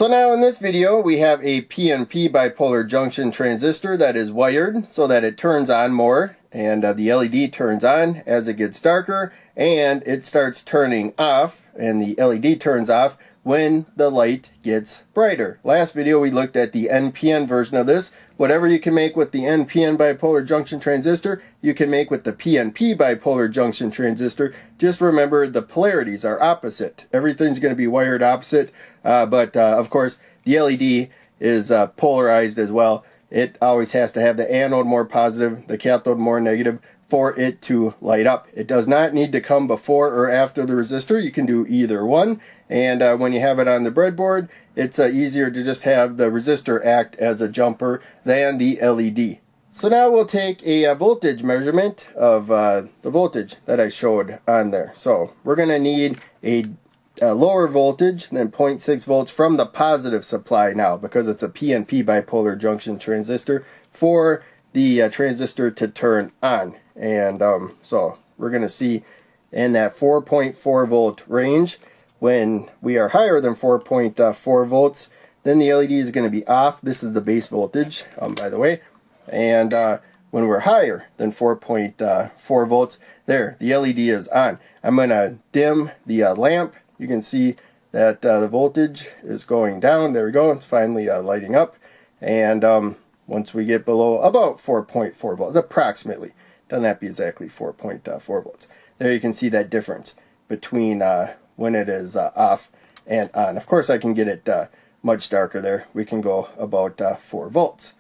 So now in this video we have a PNP bipolar junction transistor that is wired so that it turns on more, and the LED turns on as it gets darker, and it starts turning off, and the LED turns off when the light gets brighter. Last video we looked at the NPN version of this. Whatever you can make with the NPN bipolar junction transistor, you can make with the PNP bipolar junction transistor. Just remember the polarities are opposite. Everything's going to be wired opposite, but of course the LED is polarized as well. It always has to have the anode more positive, the cathode more negative for it to light up. It does not need to come before or after the resistor. You can do either one, and when you have it on the breadboard, it's easier to just have the resistor act as a jumper than the LED. So now we'll take a voltage measurement of the voltage that I showed on there. So we're going to need a lower voltage than 0.6 volts from the positive supply now, because it's a PNP bipolar junction transistor, for the transistor to turn on. And so we're going to see in that 4.4 volt range. When we are higher than 4.4 volts, then the LED is going to be off. This is the base voltage, by the way. And when we're higher than 4.4 volts, there, the LED is on. I'm going to dim the lamp. You can see that the voltage is going down. There we go. It's finally lighting up. And once we get below about 4.4 volts, approximately, doesn't have to be exactly 4.4 volts. There you can see that difference between when it is off and on. Of course I can get it much darker there. We can go about 4 volts.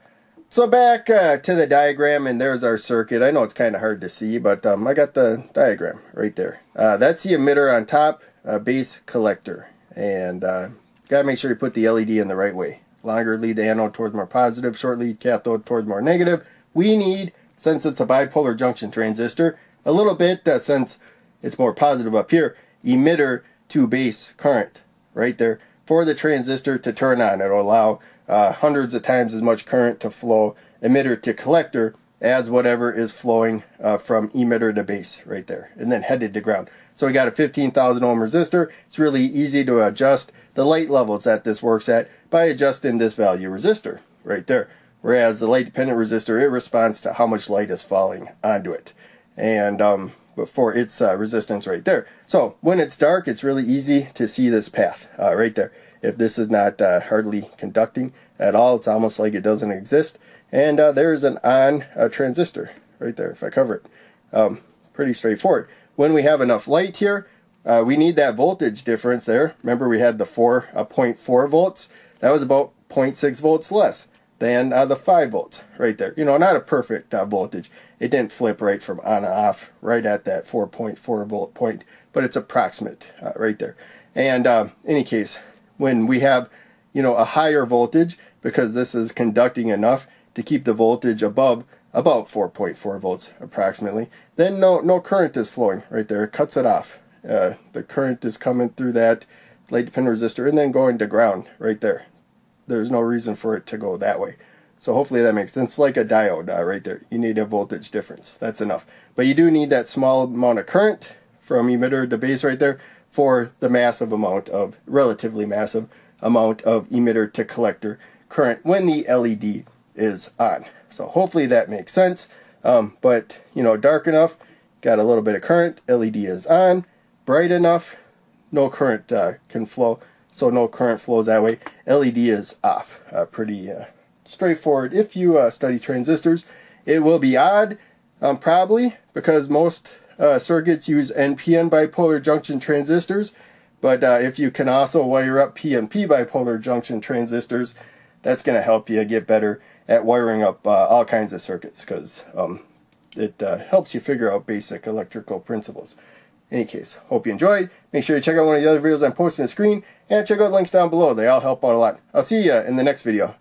So back to the diagram, and there's our circuit. I know it's kind of hard to see, but I got the diagram right there. That's the emitter on top, base collector. And gotta make sure you put the LED in the right way. Longer lead the anode towards more positive, short lead cathode towards more negative. We need, since it's a bipolar junction transistor, a little bit, since it's more positive up here, emitter to base current right there for the transistor to turn on. It'll allow hundreds of times as much current to flow emitter to collector as whatever is flowing from emitter to base right there, and then headed to ground. So we got a 15,000 ohm resistor. It's really easy to adjust the light levels that this works at by adjusting this value resistor right there. Whereas the light dependent resistor, it responds to how much light is falling onto it, and for its resistance right there. So when it's dark, it's really easy to see this path right there. If this is not hardly conducting at all, it's almost like it doesn't exist. And there's an on transistor right there if I cover it. Pretty straightforward. When we have enough light here, we need that voltage difference there. Remember, we had the 4.4 volts. That was about 0.6 volts less than the 5 volts right there. You know, not a perfect voltage. It didn't flip right from on and off right at that 4.4 volt point, but it's approximate right there. And any case, when we have, you know, a higher voltage, because this is conducting enough to keep the voltage above about 4.4 volts approximately, then no current is flowing right there. It cuts it off. The current is coming through that light dependent resistor and then going to ground right there. There's no reason for it to go that way. So hopefully that makes sense. Like a diode right there. You need a voltage difference. That's enough. But you do need that small amount of current from emitter to base right there for the massive amount of, relatively massive amount of emitter to collector current when the LED is on. So hopefully that makes sense. But, you know, dark enough, got a little bit of current, LED is on. Bright enough, no current can flow. So no current flows that way. LED is off. Pretty straightforward. If you study transistors, it will be odd, probably, because most circuits use NPN bipolar junction transistors. But if you can also wire up PNP bipolar junction transistors, that's going to help you get better at wiring up all kinds of circuits, because it helps you figure out basic electrical principles. In any case, hope you enjoyed. Make sure you check out one of the other videos I'm posting on the screen, and check out links down below. They all help out a lot. I'll see you in the next video.